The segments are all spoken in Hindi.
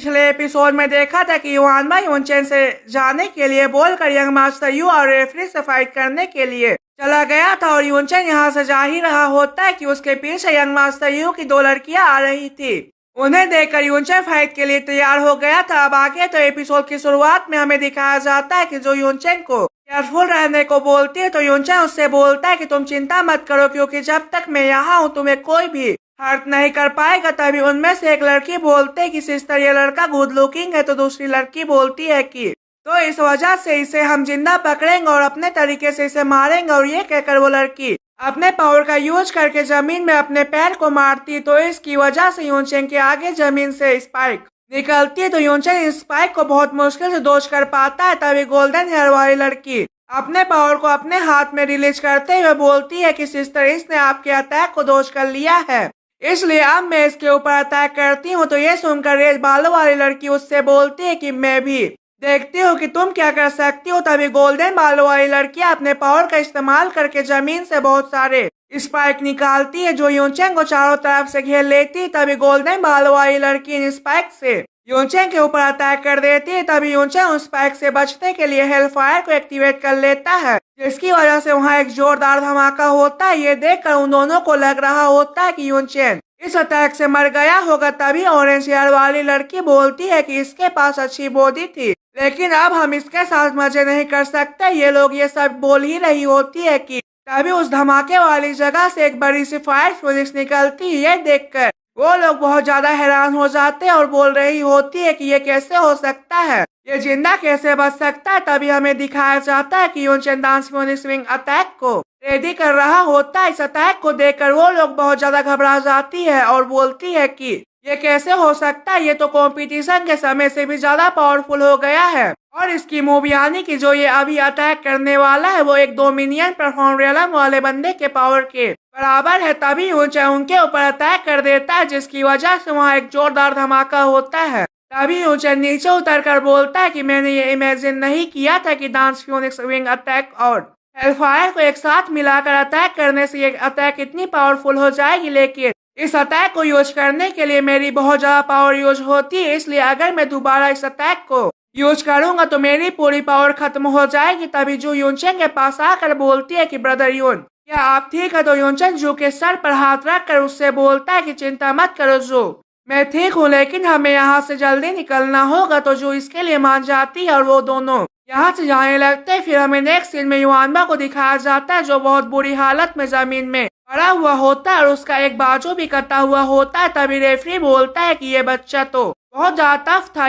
पिछले एपिसोड में देखा था कि युआनबा युनचेन से जाने के लिए बोलकर यंग मास्टर यू और रेफरी से फाइट करने के लिए चला गया था और युनचेन यहाँ से जा ही रहा होता है कि उसके पीछे यंग मास्टर यू की 2 लड़कियां आ रही थी। उन्हें देखकर युनचेन फाइट के लिए तैयार हो गया था। अब आगे तो एपिसोड की शुरुआत में हमें दिखाया जाता है कि जो युनचेन को केयरफुल रहने को बोलती है तो युनचेन उससे बोलता है कि तुम चिंता मत करो, क्योंकि जब तक मैं यहाँ हूँ तुम्हें कोई भी हर्ट नहीं कर पाएगा। तभी उनमें से एक लड़की बोलते है कि सिस्टर ये लड़का गुड लुकिंग है, तो दूसरी लड़की बोलती है कि तो इस वजह से इसे हम जिंदा पकड़ेंगे और अपने तरीके से इसे मारेंगे। और ये कहकर वो लड़की अपने पावर का यूज करके जमीन में अपने पैर को मारती, तो इसकी वजह से युनचेन के आगे जमीन से स्पाइक निकलती है। तो युनचेन इस स्पाइक को बहुत मुश्किल से डॉज कर पाता है। तभी गोल्डन हेयर वाली लड़की अपने पावर को अपने हाथ में रिलीज करते हुए बोलती है कि सिस्टर इसने आपके अटैक को डॉज कर लिया है, इसलिए अब मैं इसके ऊपर अटैक करती हूँ। तो ये सुनकर रेड बालों वाली लड़की उससे बोलती है कि मैं भी देखती हूँ कि तुम क्या कर सकती हो। तभी गोल्डन बालों वाली लड़की अपने पावर का इस्तेमाल करके जमीन से बहुत सारे स्पाइक निकालती है जो युनचेन को चारों तरफ से घेर लेती। तभी गोल्डन बालों वाली लड़की इन स्पाइक से युनचेन के ऊपर अटैक कर देती है। तभी युनचेन उस स्पाइक से बचने के लिए हेल फायर को एक्टिवेट कर लेता है, जिसकी वजह से वहाँ एक जोरदार धमाका होता है। ये देखकर उन दोनों को लग रहा होता है कि युनचेन इस अटैक से मर गया होगा। तभी ऑरेंज हेयर वाली लड़की बोलती है कि इसके पास अच्छी बॉडी थी, लेकिन अब हम इसके साथ मजे नहीं कर सकते। ये लोग ये सब बोल ही रही होती है कि तभी उस धमाके वाली जगह से एक बड़ी सी फायर पुलिस निकलती है। ये देखकर वो लोग बहुत ज्यादा हैरान हो जाते हैं और बोल रही होती है कि ये कैसे हो सकता है, ये जिंदा कैसे बच सकता है। तभी हमें दिखाया जाता है कि युनचेन डांस स्विंग अटैक को रेडी कर रहा होता है। इस अटैक को देखकर वो लोग बहुत ज्यादा घबरा जाती है और बोलती है कि ये कैसे हो सकता है, ये तो कंपटीशन के समय से भी ज्यादा पावरफुल हो गया है। और इसकी मूव यानी कि जो ये अभी अटैक करने वाला है वो एक डोमिनियन परफॉर्म रियलम वाले बंदे के पावर के बराबर है। तभी युनचेन उनके ऊपर अटैक कर देता है, जिसकी वजह से वहाँ एक जोरदार धमाका होता है। तभी युनचेन नीचे उतरकर बोलता है कि मैंने ये इमेजिन नहीं किया था कि डांस फ्यूनिक्स विंग अटैक और हेलफायर को एक साथ मिलाकर अटैक करने से ये अटैक इतनी पावरफुल हो जाएगी, लेकिन इस अटैक को यूज करने के लिए मेरी बहुत ज्यादा पावर यूज होती है, इसलिए अगर मैं दोबारा इस अटैक को यूज करूंगा तो मेरी पूरी पावर खत्म हो जाएगी। तभी जू युनचेन के पास आकर बोलती है कि ब्रदर युन क्या आप ठीक है। तो युनचेन जू के सर पर हाथ रखकर उससे बोलता है कि चिंता मत करो जू, मैं ठीक हूँ, लेकिन हमें यहाँ से जल्दी निकलना होगा। तो जू इसके लिए मान जाती है और वो दोनों यहाँ से जाने लगते हैं। फिर हमें नेक्स्ट सीन में युआनबा को दिखाया जाता है जो बहुत बुरी हालत में जमीन में पड़ा हुआ होता है और उसका एक बाजू भी कटा हुआ होता है। तभी रेफरी बोलता है कि ये बच्चा तो बहुत ज्यादा टफ था,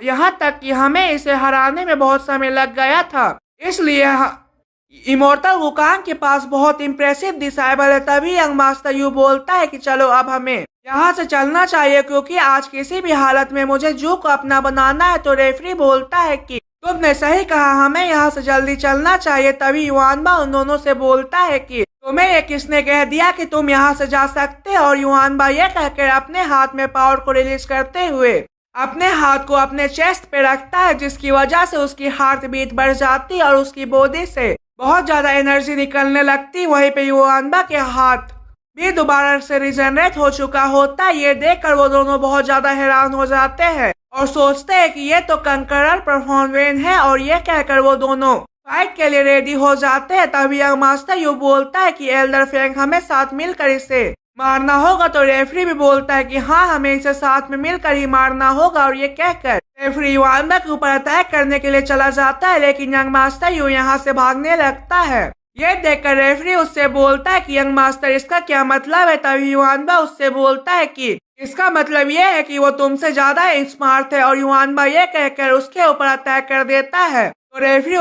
यहाँ तक कि हमें इसे हराने में बहुत समय लग गया था, इसलिए इमोर्टल वुकांग के पास बहुत इम्प्रेसिव डिसाइबल है। तभी यंग मास्टर यू बोलता है कि चलो अब हमें यहाँ से चलना चाहिए, क्योंकि आज किसी भी हालत में मुझे जू को अपना बनाना है। तो रेफरी बोलता है कि तुमने सही कहा, हमें यहाँ से जल्दी चलना चाहिए। तभी युआनबा उन दोनों से बोलता है कि तुम्हें ये किसने कह दिया कि तुम यहाँ से जा सकते हो। और युआनबा ये कहकर अपने हाथ में पावर को रिलीज करते हुए अपने हाथ को अपने चेस्ट पे रखता है, जिसकी वजह से उसकी हार्ट बीट बढ़ जाती और उसकी बॉडी से बहुत ज्यादा एनर्जी निकलने लगती। वहीं पे युआनबा के हाथ भी दोबारा से रिजनरेट हो चुका होता है। ये देखकर वो दोनों बहुत ज्यादा हैरान हो जाते हैं और सोचते हैं कि ये तो कंकरर परफॉर्मेंस है। और ये कहकर वो दोनों फाइट के लिए रेडी हो जाते हैं। तभी यंग मास्टर यू बोलता है कि एल्डर फ्रैंक हमें साथ मिलकर इसे मारना होगा। तो रेफरी भी बोलता है कि हाँ, हमें इसे साथ में मिलकर ही मारना होगा। और ये कहकर रेफरी युआनबा के ऊपर अटैक करने के लिए चला जाता है, लेकिन यंग मास्टर यू यहाँ से भागने लगता है। ये देखकर रेफरी उससे बोलता है कि यंग मास्टर इसका क्या मतलब है। तभी युआनबा उससे बोलता है कि इसका मतलब ये है कि वो तुमसे ज्यादा स्मार्ट है। और युआनबा ये कहकर उसके ऊपर अटैक कर देता है। तो रेफरी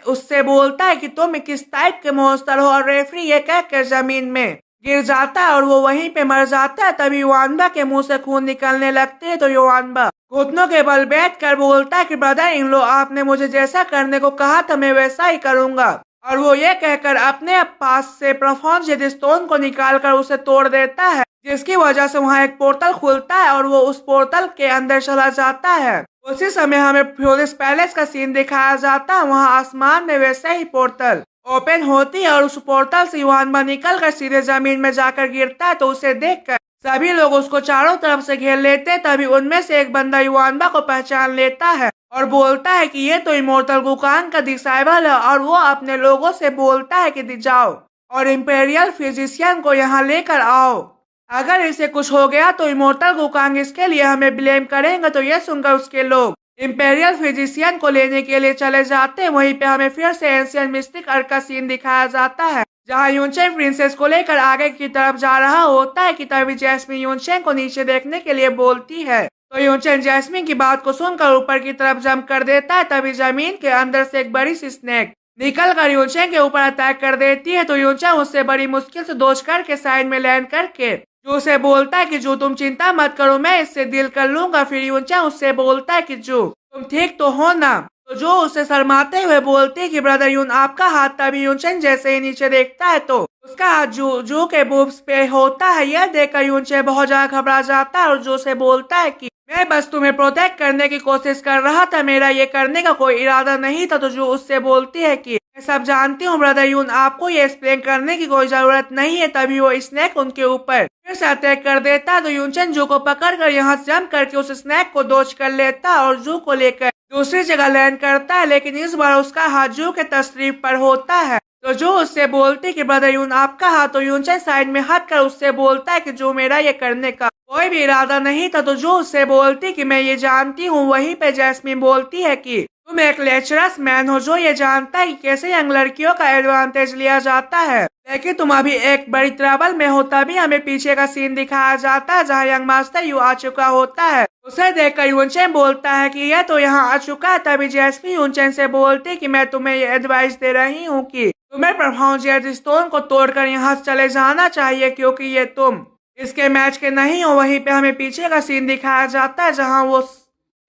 उससे बोलता है कि तुम किस टाइप के मॉन्स्टर हो। और रेफरी ये कहकर जमीन में गिर जाता है और वो वहीं पे मर जाता है। तभी युआनबा के मुंह से खून निकलने लगते है। तो युआनबा घुटनों के बल बैठ कर बोलता है कि ब्रदर इन लो, आपने मुझे जैसा करने को कहा था मैं वैसा ही करूंगा। और वो ये कहकर अपने पास से परफॉर्म जेड स्टोन को निकालकर उसे तोड़ देता है, जिसकी वजह से वहाँ एक पोर्टल खुलता है और वो उस पोर्टल के अंदर चला जाता है। उसी समय हमें फ्यूरिस पैलेस का सीन दिखाया जाता है। वहाँ आसमान में वैसे ही पोर्टल ओपन होती है और उस पोर्टल से युआनबा निकल कर सीधे जमीन में जाकर गिरता है। तो उसे देखकर सभी लोग उसको चारों तरफ से घेर लेते। तभी उनमें से एक बंदा युआनबा को पहचान लेता है और बोलता है कि ये तो इमोर्टल वुकांग का डिसाइबल है, और वो अपने लोगों से बोलता है कि जाओ और इम्पेरियल फिजिशियन को यहाँ लेकर आओ। अगर इसे कुछ हो गया तो इमोर्टल वुकांग इसके लिए हमें ब्लेम करेंगे। तो ये सुनकर उसके लोग इम्पेरियल फिजिशियन को लेने के लिए चले जाते हैं। वहीं पे हमें फिर से एंशिएंट मिस्टिक अर्क का सीन दिखाया जाता है, जहां यूनचेंग प्रिंसेस को लेकर आगे की तरफ जा रहा होता है कि तभी जैस्मिन यूनचेंग को नीचे देखने के लिए बोलती है। तो यूनचेंग जैस्मिन की बात को सुनकर ऊपर की तरफ जंप कर देता है। तभी जमीन के अंदर से एक बड़ी सी स्नेक निकल कर यूनचेंग के ऊपर अटैक कर देती है। तो यूनचेंग उससे बड़ी मुश्किल से डॉज करके साइड में लैंड करके जो उसे बोलता है कि जो तुम चिंता मत करो, मैं इससे डील कर लूंगा। फिर यूनचेंग उससे बोलता है कि जो तुम ठीक तो हो ना। तो जो उसे शर्माते हुए बोलती है कि ब्रदर यून आपका हाथ। तभी यूनचेंग जैसे ही नीचे देखता है तो उसका हाथ जो के बूब्स पे होता है। यह देखकर यूनचेंग बहुत ज्यादा घबरा जाता है और जो से बोलता है कि मैं बस तुम्हें प्रोटेक्ट करने की कोशिश कर रहा था, मेरा ये करने का कोई इरादा नहीं था। तो जो उससे बोलती है कि मैं सब जानती हूँ ब्रदर यून, आपको ये एक्सप्लेन करने की कोई जरूरत नहीं है। तभी वो स्नैक उनके ऊपर फिर से अटैक कर देता है। तो यूनचेंग जू को पकड़कर यहाँ से जंप करके उस स्नैक को डॉज कर लेता है और जू को लेकर दूसरी जगह लैंड करता है। लेकिन इस बार उसका हाथ जू के तशरीफ पर होता है। तो जो उससे बोलती कि ब्रदर यून आपका हाथ। तो यूनचेंग साइड में हट कर उससे बोलता है कि जो मेरा ये करने का कोई भी इरादा नहीं था। तो जो उससे बोलती कि मैं ये जानती हूँ। वहीं पे जैस्मिन बोलती है कि तुम एक लेक्चरस मैन हो जो ये जानता है कि कैसे यंग लड़कियों का एडवांटेज लिया जाता है, लेकिन तुम अभी एक बड़ी ट्रबल में हो। तभी हमें पीछे का सीन दिखाया जाता है जहाँ यंग मास्टर यू आ चुका होता है। उसे देखकर यूनचेंग बोलता है कि यह तो यहाँ आ चुका है। तभी जैस्मिन यूनचेंग से बोलती कि मैं तुम्हें ये एडवाइस दे रही हूँ कि तुम्हें प्रभाव जेड स्टोन को तोड़कर यहाँ से चले जाना चाहिए, क्योंकि ये तुम इसके मैच के नहीं हो। वहीं पे हमें पीछे का सीन दिखाया जाता है जहाँ वो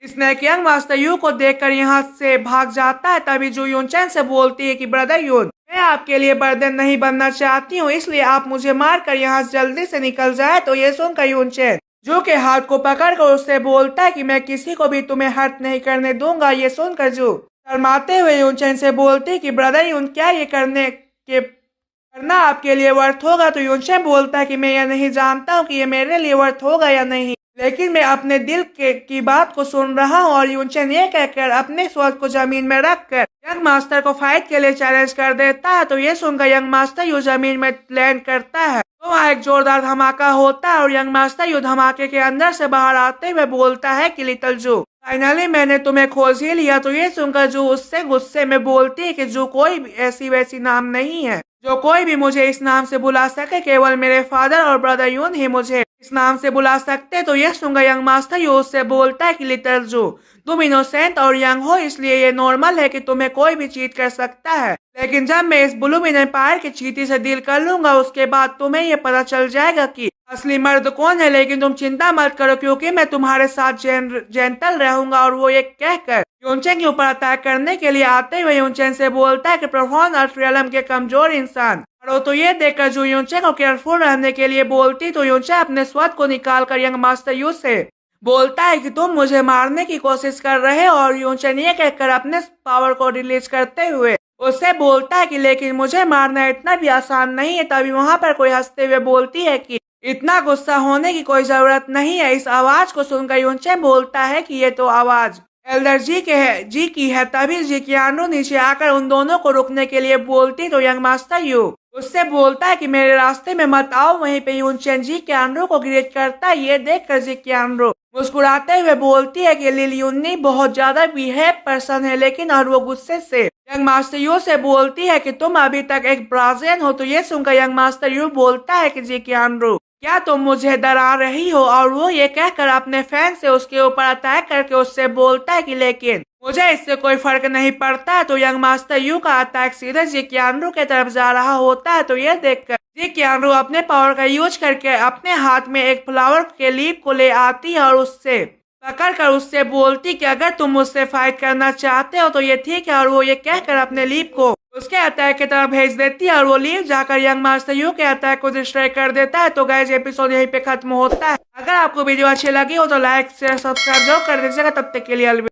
स्नैक यंग मास्टर यू को देखकर यहाँ से भाग जाता है। तभी जो यूनचेंग से बोलती है कि ब्रदर यून, मैं आपके लिए बर्डन नहीं बनना चाहती हूँ, इसलिए आप मुझे मारकर यहाँ से जल्दी से निकल जाए। तो ये सुनकर यूनचेंग जो के हाथ को पकड़कर उससे बोलता है कि मैं किसी को भी तुम्हें हर्ट नहीं करने दूंगा। ये सुनकर जो शर्माते हुए यूनचेंग से बोलती कि ब्रदर यून, क्या ये करना आपके लिए वर्थ होगा। तो यूनचेंग बोलता है कि मैं यह नहीं जानता हूँ कि ये मेरे लिए वर्थ होगा या नहीं, लेकिन मैं अपने दिल की बात को सुन रहा हूँ। और यूनचेंग ये कहकर अपने स्वord को जमीन में रखकर यंग मास्टर को फाइट के लिए चैलेंज कर देता है। तो ये सुनकर यंग मास्टर यू जमीन में लैंड करता है। तो वहाँ एक जोरदार धमाका होता है और यंग मास्टर यू धमाके के अंदर से बाहर आते हुए बोलता है कि लिटिल जू, फाइनली मैंने तुम्हें खोज ही लिया। तो ये सुनकर जू उससे गुस्से में बोलती है कि जू, कोई ऐसी वैसी नाम नहीं है जो कोई भी मुझे इस नाम से बुला सके, केवल मेरे फादर और ब्रदर यून ही मुझे इस नाम से बुला सकते। तो यह सुनकर यंग मास्टर यू उससे बोलता है कि लिटिल जू, तुम इनोसेंट और यंग हो, इसलिए ये नॉर्मल है कि तुम्हें कोई भी चीट कर सकता है, लेकिन जब मैं इस ब्लू मिन एम्पायर की चीटी से डील कर लूंगा उसके बाद तुम्हें ये पता चल जाएगा कि असली मर्द कौन है। लेकिन तुम चिंता मत करो, क्योंकि मैं तुम्हारे साथ जेंटल रहूंगा। और वो ये कहकर यूनचेंग के ऊपर अटैक करने के लिए आते हुए यूनचेंग से बोलता है कि प्रोफॉन अर्थ के कमजोर इंसान। और तो ये देखकर जो यूनचेंग को केयरफुल रहने के लिए बोलती। तो यूनचेंग अपने स्वord को निकालकर यंग मास्टर यू से बोलता है कि तुम मुझे मारने की कोशिश कर रहे हो। और यूनचेंग ये कहकर अपने पावर को रिलीज करते हुए उससे बोलता है कि लेकिन मुझे मारना इतना भी आसान नहीं है। तभी वहां पर कोई हंसते हुए बोलती है कि इतना गुस्सा होने की कोई जरूरत नहीं है। इस आवाज को सुनकर यूनचेंग बोलता है कि ये तो आवाज एल्डर जी की है। तभी जी कियानो नीचे आकर उन दोनों को रुकने के लिए बोलती। तो यंग मास्टर यू उससे बोलता है कि मेरे रास्ते में मत आओ। वहीं पे यूनचेंग जी कियानो को ग्रेट करता है। ये देखकर जी कियानो मुस्कुराते हुए बोलती है कि लिल यूनी बहुत ज्यादा बिहेव पर्सन है, लेकिन और वो गुस्से से यंग मास्टर यू से बोलती है कि तुम अभी तक एक ब्राजीलियन हो। तो ये सुनकर यंग मास्टर यू बोलता है कि जी कियानो, क्या तुम मुझे डरा रही हो। और वो ये कहकर अपने फैन से उसके ऊपर अटैक करके उससे बोलता है कि लेकिन मुझे इससे कोई फर्क नहीं पड़ता। तो यंग मास्टर यू का अटैक सीधे जी कियानो के तरफ जा रहा होता है। तो ये देखकर जी कियानो अपने पावर का यूज करके अपने हाथ में एक फ्लावर के लीफ को ले आती है और उससे पकड़कर उससे बोलती कि अगर तुम मुझसे फाइट करना चाहते हो तो ये ठीक है। और वो ये कहकर अपने लीफ को उसके अटैक की तरफ भेज देती है और वो लीफ जाकर यंग मास्टर यू के अटैक को डिस्ट्रॉय कर देता है। तो गाइस एपिसोड यहीं पे खत्म होता है। अगर आपको वीडियो अच्छी लगी हो तो लाइक शेयर सब्सक्राइब जरूर कर दीजिएगा। तब तक के लिए अलविदा।